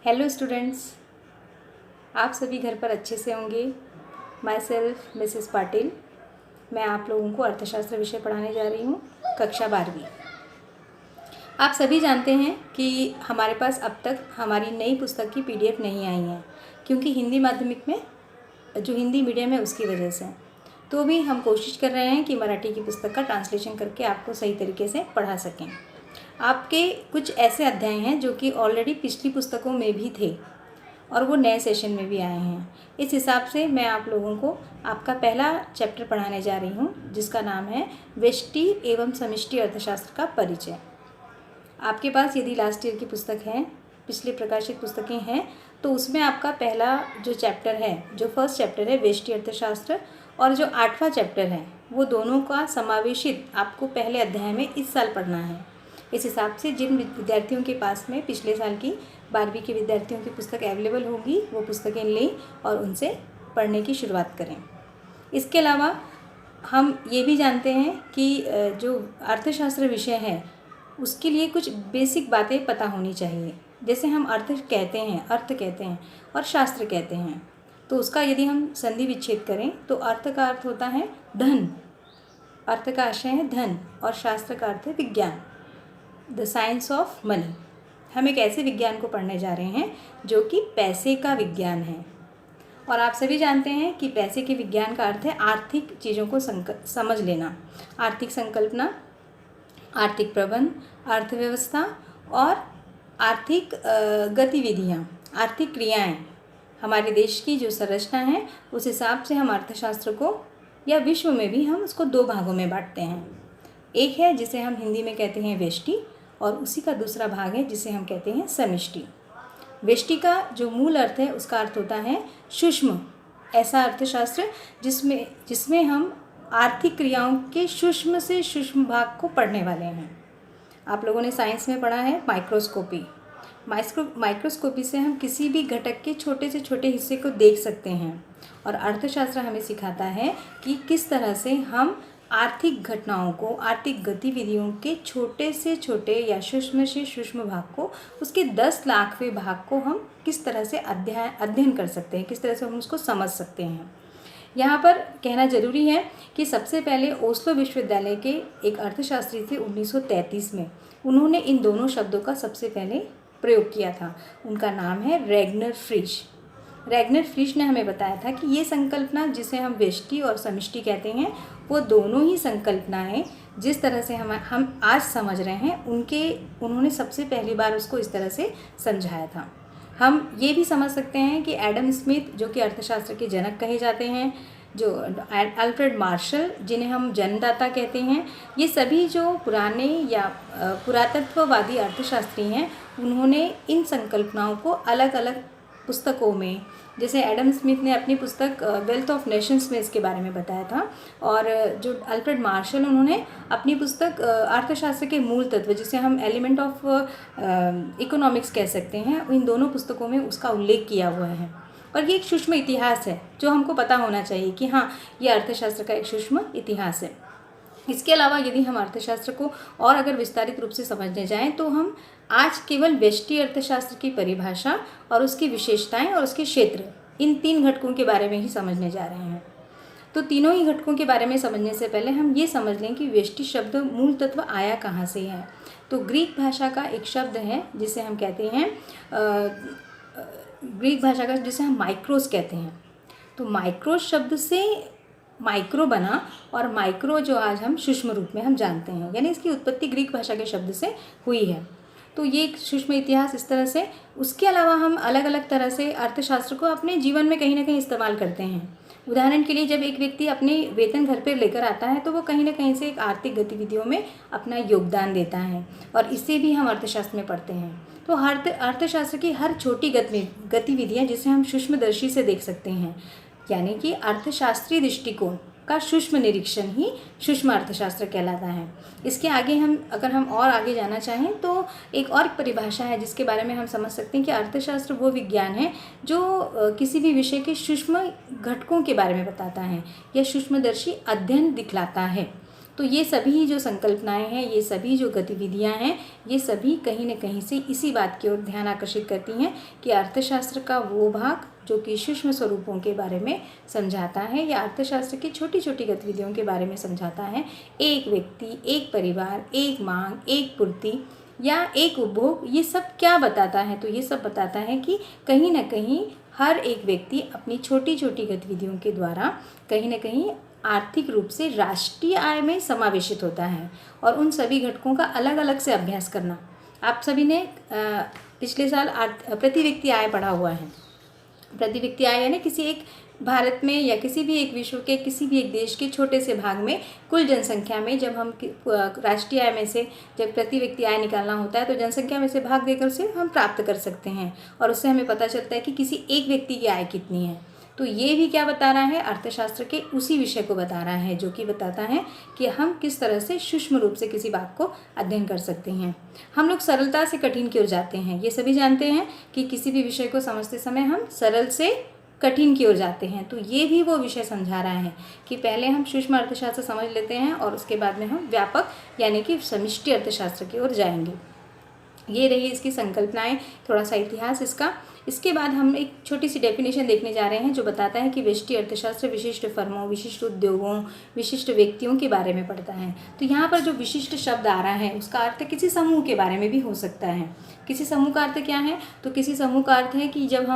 Hello students, आप सभी घर पर अच्छे से होंगे। माई सेल्फ मिसेस पाटिल, मैं आप लोगों को अर्थशास्त्र विषय पढ़ाने जा रही हूँ, कक्षा 12वीं। आप सभी जानते हैं कि हमारे पास अब तक हमारी नई पुस्तक की PDF नहीं आई है, क्योंकि हिंदी माध्यमिक में जो हिंदी मीडियम है उसकी वजह से। तो भी हम कोशिश कर रहे हैं कि मराठी की पुस्तक का ट्रांसलेशन करके आपको सही तरीके से पढ़ा सकें। आपके कुछ ऐसे अध्याय हैं जो कि ऑलरेडी पिछली पुस्तकों में भी थे और वो नए सेशन में भी आए हैं। इस हिसाब से मैं आप लोगों को आपका पहला चैप्टर पढ़ाने जा रही हूँ, जिसका नाम है व्यष्टि एवं समष्टि अर्थशास्त्र का परिचय। आपके पास यदि लास्ट ईयर की पुस्तक है, पिछले प्रकाशित पुस्तकें हैं, तो उसमें आपका पहला जो चैप्टर है, जो फर्स्ट चैप्टर है व्यष्टि अर्थशास्त्र, और जो 8वां चैप्टर है, वो दोनों का समावेशित आपको पहले अध्याय में इस साल पढ़ना है। इस हिसाब से जिन विद्यार्थियों के पास में पिछले साल की 12वीं के विद्यार्थियों की पुस्तक अवेलेबल होगी, वो पुस्तकें लें और उनसे पढ़ने की शुरुआत करें। इसके अलावा हम ये भी जानते हैं कि जो अर्थशास्त्र विषय है उसके लिए कुछ बेसिक बातें पता होनी चाहिए। जैसे हम अर्थ कहते हैं और शास्त्र कहते हैं, तो उसका यदि हम संधि विच्छेद करें तो अर्थ का अर्थ होता है धन, अर्थ का आशय है धन, और शास्त्र का अर्थ है विज्ञान, द साइंस ऑफ मनी। हम एक ऐसे विज्ञान को पढ़ने जा रहे हैं जो कि पैसे का विज्ञान है। और आप सभी जानते हैं कि पैसे के विज्ञान का अर्थ है आर्थिक चीज़ों को समझ लेना, आर्थिक संकल्पना, आर्थिक प्रबंध, अर्थव्यवस्था और आर्थिक गतिविधियाँ, आर्थिक क्रियाएं। हमारे देश की जो संरचना है उस हिसाब से हम अर्थशास्त्र को, या विश्व में भी हम उसको 2 भागों में बांटते हैं। एक है जिसे हम हिंदी में कहते हैं व्यष्टि, और उसी का दूसरा भाग है जिसे हम कहते हैं समष्टि। व्यष्टि का जो मूल अर्थ है उसका अर्थ होता है सूक्ष्म, ऐसा अर्थशास्त्र जिसमें हम आर्थिक क्रियाओं के सूक्ष्म से सूक्ष्म भाग को पढ़ने वाले हैं। आप लोगों ने साइंस में पढ़ा है माइक्रोस्कोपी। माइक्रोस्कोपी से हम किसी भी घटक के छोटे से छोटे हिस्से को देख सकते हैं, और अर्थशास्त्र हमें सिखाता है कि किस तरह से हम आर्थिक घटनाओं को, आर्थिक गतिविधियों के छोटे से छोटे या सूक्ष्म से सूक्ष्म भाग को, उसके 10 लाखवें भाग को हम किस तरह से अध्ययन कर सकते हैं, किस तरह से हम उसको समझ सकते हैं। यहाँ पर कहना जरूरी है कि सबसे पहले ओस्लो विश्वविद्यालय के एक अर्थशास्त्री थे 1933 में, उन्होंने इन दोनों शब्दों का सबसे पहले प्रयोग किया था। उनका नाम है रैग्नर फ्रिश। रैग्नर फ्रिश ने हमें बताया था कि ये संकल्पना, जिसे हम व्यष्टि और समष्टि कहते हैं, वो दोनों ही संकल्पनाएं जिस तरह से हम आज समझ रहे हैं, उन्होंने सबसे पहली बार उसको इस तरह से समझाया था। हम ये भी समझ सकते हैं कि एडम स्मिथ, जो कि अर्थशास्त्र के जनक कहे जाते हैं, जो अल्फ्रेड मार्शल, जिन्हें हम जन्मदाता कहते हैं, ये सभी जो पुराने या पुरातत्ववादी अर्थशास्त्री हैं, उन्होंने इन संकल्पनाओं को अलग अलग पुस्तकों में, जैसे एडम स्मिथ ने अपनी पुस्तक वेल्थ ऑफ नेशंस में इसके बारे में बताया था, और जो अल्फ्रेड मार्शल, उन्होंने अपनी पुस्तक अर्थशास्त्र के मूल तत्व, जिसे हम एलिमेंट ऑफ इकोनॉमिक्स कह सकते हैं, इन दोनों पुस्तकों में उसका उल्लेख किया हुआ है। और ये एक सूक्ष्म इतिहास है जो हमको पता होना चाहिए कि हाँ, ये अर्थशास्त्र का एक सूक्ष्म इतिहास है। इसके अलावा यदि हम अर्थशास्त्र को और अगर विस्तारित रूप से समझने जाएं, तो हम आज केवल व्यष्टि अर्थशास्त्र की परिभाषा और उसकी विशेषताएं और उसके क्षेत्र, इन 3 घटकों के बारे में ही समझने जा रहे हैं। तो तीनों ही घटकों के बारे में समझने से पहले हम ये समझ लें कि व्यष्टि शब्द मूल तत्व आया कहाँ से है। तो ग्रीक भाषा का एक शब्द है जिसे हम कहते हैं ग्रीक भाषा का जिसे हम माइक्रोस कहते हैं। तो माइक्रोस शब्द से माइक्रो बना, और माइक्रो जो आज हम सूक्ष्म रूप में हम जानते हैं, यानी इसकी उत्पत्ति ग्रीक भाषा के शब्द से हुई है। तो ये एक सूक्ष्म इतिहास इस तरह से। उसके अलावा हम अलग अलग तरह से अर्थशास्त्र को अपने जीवन में कहीं ना कहीं इस्तेमाल करते हैं। उदाहरण के लिए, जब एक व्यक्ति अपने वेतन घर पर लेकर आता है, तो वो कहीं ना कहीं से एक आर्थिक गतिविधियों में अपना योगदान देता है, और इसे भी हम अर्थशास्त्र में पढ़ते हैं। तो अर्थशास्त्र की हर छोटी गतिविधियाँ जिसे हम सूक्ष्मदर्शी से देख सकते हैं, यानी कि अर्थशास्त्रीय दृष्टिकोण का सूक्ष्म निरीक्षण ही सूक्ष्म अर्थशास्त्र कहलाता है। इसके आगे अगर हम और आगे जाना चाहें, तो एक और परिभाषा है जिसके बारे में हम समझ सकते हैं कि अर्थशास्त्र वो विज्ञान है जो किसी भी विषय के सूक्ष्म घटकों के बारे में बताता है या सूक्ष्मदर्शी अध्ययन दिखलाता है। तो ये सभी जो संकल्पनाएं हैं, ये सभी जो गतिविधियां हैं, ये सभी कहीं न कहीं से इसी बात की ओर ध्यान आकर्षित करती हैं कि अर्थशास्त्र का वो भाग जो कि सूक्ष्म स्वरूपों के बारे में समझाता है या अर्थशास्त्र की छोटी छोटी गतिविधियों के बारे में समझाता है, एक व्यक्ति, एक परिवार, एक मांग, एक पूर्ति या एक उपभोग, ये सब क्या बताता है? तो ये सब बताता है कि कहीं ना कहीं हर एक व्यक्ति अपनी छोटी छोटी गतिविधियों के द्वारा कहीं ना कहीं आर्थिक रूप से राष्ट्रीय आय में समावेशित होता है और उन सभी घटकों का अलग अलग से अभ्यास करना। आप सभी ने पिछले साल प्रति व्यक्ति आय पढ़ा हुआ है। प्रति व्यक्ति आय यानी किसी एक भारत में या किसी भी एक विश्व के किसी भी एक देश के छोटे से भाग में कुल जनसंख्या में जब हम राष्ट्रीय आय में से जब प्रति व्यक्ति आय निकालना होता है तो जनसंख्या में से भाग देकर उसे हम प्राप्त कर सकते हैं और उससे हमें पता चलता है कि किसी एक व्यक्ति की आय कितनी है। तो ये भी क्या बता रहा है? अर्थशास्त्र के उसी विषय को बता रहा है जो कि बताता है कि हम किस तरह से सूक्ष्म रूप से किसी बात को अध्ययन कर सकते हैं। हम लोग सरलता से कठिन की ओर जाते हैं, ये सभी जानते हैं कि किसी भी विषय को समझते समय हम सरल से कठिन की ओर जाते हैं। तो ये भी वो विषय समझा रहा है कि पहले हम सूक्ष्म अर्थशास्त्र समझ लेते हैं और उसके बाद में हम व्यापक यानी कि समष्टि अर्थशास्त्र की ओर जाएंगे। ये रही इसकी संकल्पनाएं, थोड़ा सा इतिहास इसका। इसके बाद हम एक छोटी सी डेफिनेशन देखने जा रहे हैं जो बताता है कि व्यष्टि अर्थशास्त्र विशिष्ट फर्मों, विशिष्ट उद्योगों, विशिष्ट व्यक्तियों के बारे में पढ़ता है। तो यहाँ पर जो विशिष्ट शब्द आ रहा है उसका अर्थ किसी समूह के बारे में भी हो सकता है। किसी समूह का अर्थ क्या है? तो किसी समूह का अर्थ है कि जब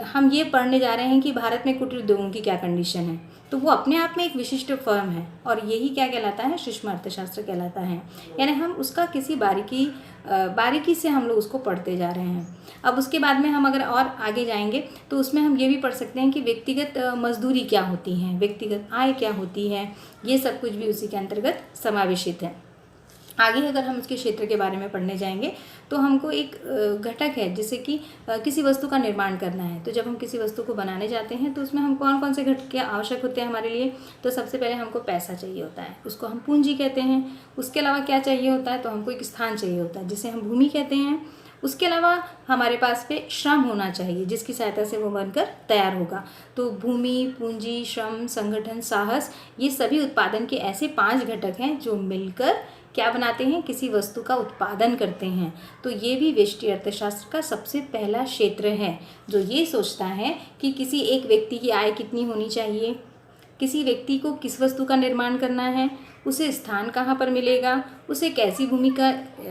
हम ये पढ़ने जा रहे हैं कि भारत में कुटीर उद्योगों की क्या कंडीशन है, तो वो अपने आप में एक विशिष्ट फर्म है और यही क्या कहलाता है? सूक्ष्म अर्थशास्त्र कहलाता है। यानी हम उसका किसी बारीकी से हम लोग उसको पढ़ते जा रहे हैं। अब उसके बाद में हम अगर और आगे जाएंगे तो उसमें हम ये भी पढ़ सकते हैं कि व्यक्तिगत मजदूरी क्या होती है, व्यक्तिगत आय क्या होती है, ये सब कुछ भी उसी के अंतर्गत समावेशित है। आगे अगर हम उसके क्षेत्र के बारे में पढ़ने जाएंगे तो हमको एक घटक है जैसे कि किसी वस्तु का निर्माण करना है। तो जब हम किसी वस्तु को बनाने जाते हैं तो उसमें हम कौन कौन से घटक के आवश्यक होते हैं हमारे लिए? तो सबसे पहले हमको पैसा चाहिए होता है, उसको हम पूंजी कहते हैं। उसके अलावा क्या चाहिए होता है? तो हमको एक स्थान चाहिए होता है जिसे हम भूमि कहते हैं। उसके अलावा हमारे पास पे श्रम होना चाहिए जिसकी सहायता से वो बनकर तैयार होगा। तो भूमि, पूंजी, श्रम, संगठन, साहस, ये सभी उत्पादन के ऐसे 5 घटक हैं जो मिलकर क्या बनाते हैं? किसी वस्तु का उत्पादन करते हैं। तो ये भी व्यष्टि अर्थशास्त्र का सबसे पहला क्षेत्र है जो ये सोचता है कि किसी एक व्यक्ति की आय कितनी होनी चाहिए, किसी व्यक्ति को किस वस्तु का निर्माण करना है, उसे स्थान कहाँ पर मिलेगा, उसे कैसी भूमि का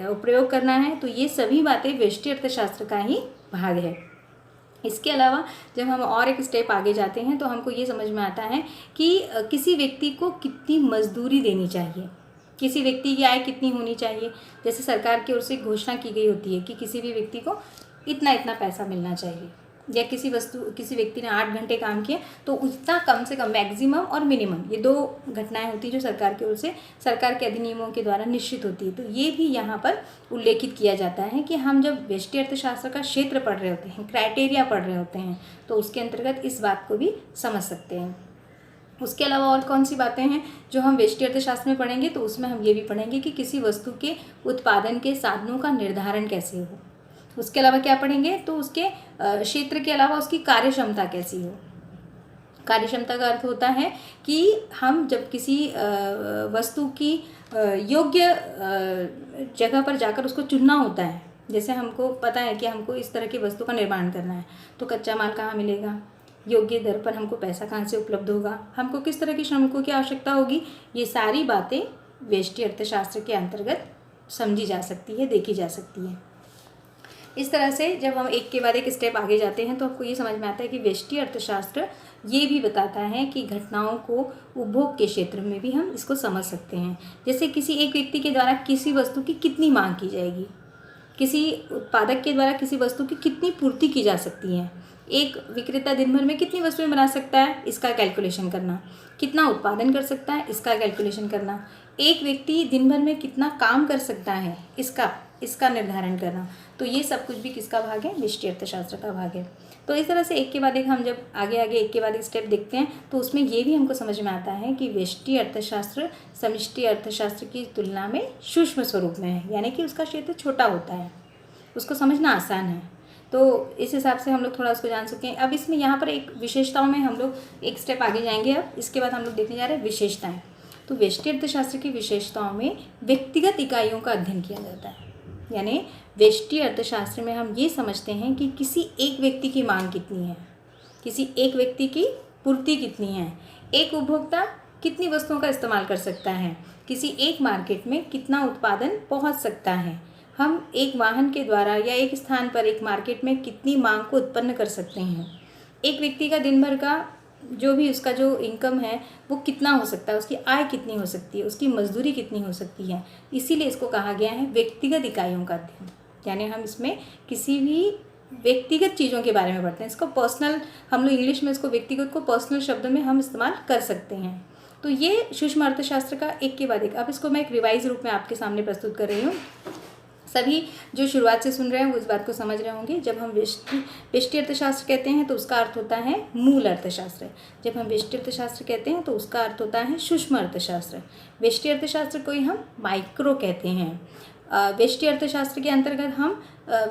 उपयोग करना है। तो ये सभी बातें व्यष्टि अर्थशास्त्र का ही भाग है। इसके अलावा जब हम और एक स्टेप आगे जाते हैं तो हमको ये समझ में आता है कि किसी व्यक्ति को कितनी मजदूरी देनी चाहिए, किसी व्यक्ति की आय कितनी होनी चाहिए। जैसे सरकार की ओर से घोषणा की गई होती है कि किसी भी व्यक्ति को इतना इतना पैसा मिलना चाहिए, या किसी व्यक्ति ने 8 घंटे काम किए तो उतना कम से कम, मैक्सिमम और मिनिमम, ये 2 घटनाएं होती हैं जो सरकार की ओर से सरकार के अधिनियमों के द्वारा निश्चित होती है। तो ये भी यहाँ पर उल्लेखित किया जाता है कि हम जब व्यष्टि अर्थशास्त्र का क्षेत्र पढ़ रहे होते हैं, क्राइटेरिया पढ़ रहे होते हैं, तो उसके अंतर्गत इस बात को भी समझ सकते हैं। उसके अलावा और कौन सी बातें हैं जो हम व्यष्टि अर्थशास्त्र में पढ़ेंगे? तो उसमें हम ये भी पढ़ेंगे कि किसी वस्तु के उत्पादन के साधनों का निर्धारण कैसे हो। उसके अलावा क्या पढ़ेंगे? तो उसके क्षेत्र के अलावा उसकी कार्यक्षमता कैसी हो। कार्यक्षमता का अर्थ होता है कि हम जब किसी वस्तु की योग्य जगह पर जाकर उसको चुनना होता है। जैसे हमको पता है कि हमको इस तरह की वस्तु का निर्माण करना है, तो कच्चा माल कहाँ मिलेगा, योग्य दर पर हमको पैसा कहाँ से उपलब्ध होगा, हमको किस तरह के श्रमिकों की आवश्यकता होगी, ये सारी बातें व्यष्टि अर्थशास्त्र के अंतर्गत समझी जा सकती है, देखी जा सकती है। इस तरह से जब हम एक के बाद एक स्टेप आगे जाते हैं तो आपको ये समझ में आता है कि व्यष्टि अर्थशास्त्र ये भी बताता है कि घटनाओं को उपभोग के क्षेत्र में भी हम इसको समझ सकते हैं। जैसे किसी एक व्यक्ति के द्वारा किसी वस्तु की कितनी मांग की जाएगी, किसी उत्पादक के द्वारा किसी वस्तु की कितनी पूर्ति की जा सकती है, एक विक्रेता दिन भर में कितनी वस्तुएं बना सकता है, इसका कैलकुलेशन करना, कितना उत्पादन कर सकता है, इसका कैलकुलेशन करना, एक व्यक्ति दिन भर में कितना काम कर सकता है, इसका निर्धारण करना। तो ये सब कुछ भी किसका भाग है? व्यष्टि अर्थशास्त्र का भाग है। तो इस तरह से एक के बाद एक हम जब आगे एक के बाद एक स्टेप देखते हैं तो उसमें ये भी हमको समझ में आता है कि व्यष्टि अर्थशास्त्र समष्टि अर्थशास्त्र की तुलना में सूक्ष्म स्वरूप में है, यानी कि उसका क्षेत्र छोटा होता है, उसको समझना आसान है। तो इस हिसाब से हम लोग थोड़ा उसको जान सकते हैं। अब इसमें यहाँ पर एक विशेषताओं में हम लोग एक स्टेप आगे जाएंगे। अब इसके बाद हम लोग देखने जा रहे हैं विशेषताएँ। तो व्यष्टि अर्थशास्त्र की विशेषताओं में व्यक्तिगत इकाइयों का अध्ययन किया जाता है। यानी व्यष्टि अर्थशास्त्र में हम ये समझते हैं कि किसी एक व्यक्ति की मांग कितनी है, किसी एक व्यक्ति की पूर्ति कितनी है, एक उपभोक्ता कितनी वस्तुओं का इस्तेमाल कर सकता है, किसी एक मार्केट में कितना उत्पादन पहुंच सकता है, हम एक वाहन के द्वारा या एक स्थान पर एक मार्केट में कितनी मांग को उत्पन्न कर सकते हैं, एक व्यक्ति का दिन भर का जो भी उसका जो इनकम है वो कितना हो सकता है, उसकी आय कितनी हो सकती है, उसकी मजदूरी कितनी हो सकती है। इसीलिए इसको कहा गया है व्यक्तिगत इकाइयों का अध्ययन। यानी हम इसमें किसी भी व्यक्तिगत चीज़ों के बारे में पढ़ते हैं। इसको पर्सनल, हम लोग इंग्लिश में इसको व्यक्तिगत को पर्सनल शब्द में हम इस्तेमाल कर सकते हैं। तो ये सूक्ष्म अर्थशास्त्र का एक के बाद एक, अब इसको मैं एक रिवाइज रूप में आपके सामने प्रस्तुत कर रही हूँ। सभी जो शुरुआत से सुन रहे हैं वो इस बात को समझ रहे होंगे। जब हम व्यष्टि अर्थशास्त्र कहते हैं तो उसका अर्थ होता है मूल अर्थशास्त्र। जब हम व्यष्टि अर्थशास्त्र कहते हैं तो उसका अर्थ होता है सूक्ष्म अर्थशास्त्र। व्यष्टि अर्थशास्त्र को ही हम माइक्रो कहते हैं। व्यष्टि अर्थशास्त्र के अंतर्गत हम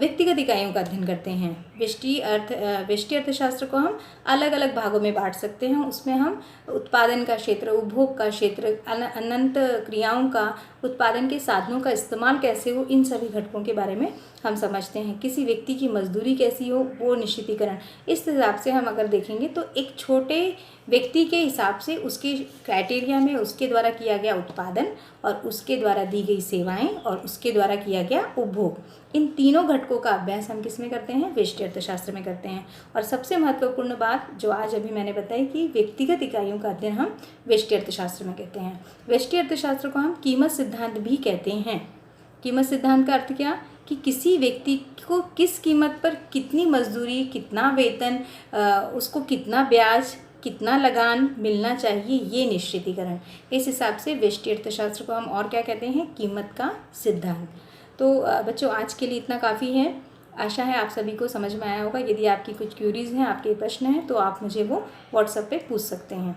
व्यक्तिगत इकाइयों का अध्ययन करते हैं। व्यष्टि अर्थशास्त्र को हम अलग अलग भागों में बांट सकते हैं। उसमें हम उत्पादन का क्षेत्र, उपभोग का क्षेत्र, अनंत क्रियाओं का, उत्पादन के साधनों का इस्तेमाल कैसे हो, इन सभी घटकों के बारे में हम समझते हैं। किसी व्यक्ति की मजदूरी कैसी हो, वो निश्चितीकरण। इस हिसाब से हम अगर देखेंगे तो एक छोटे व्यक्ति के हिसाब से उसके क्राइटेरिया में उसके द्वारा किया गया उत्पादन और उसके द्वारा दी गई सेवाएं और उसके द्वारा किया गया उपभोग, इन तीनों घटकों का अभ्यास हम किस में करते हैं? व्यष्टि अर्थशास्त्र में करते हैं। और सबसे महत्वपूर्ण बात जो आज अभी मैंने बताई कि व्यक्तिगत इकाइयों का अध्ययन हम व्यष्टि अर्थशास्त्र में कहते हैं। व्यष्टि अर्थशास्त्र को हम कीमत सिद्धांत भी कहते हैं। कीमत सिद्धांत का अर्थ क्या? कि किसी व्यक्ति को किस कीमत पर कितनी मजदूरी, कितना वेतन, उसको कितना ब्याज, कितना लगान मिलना चाहिए, ये निश्चितीकरण। इस हिसाब से व्यष्टि अर्थशास्त्र को हम और क्या कहते हैं? कीमत का सिद्धांत। तो बच्चों आज के लिए इतना काफ़ी है। आशा है आप सभी को समझ में आया होगा। यदि आपकी कुछ क्यूरीज़ हैं, आपके प्रश्न हैं, तो आप मुझे वो व्हाट्सएप पे पूछ सकते हैं।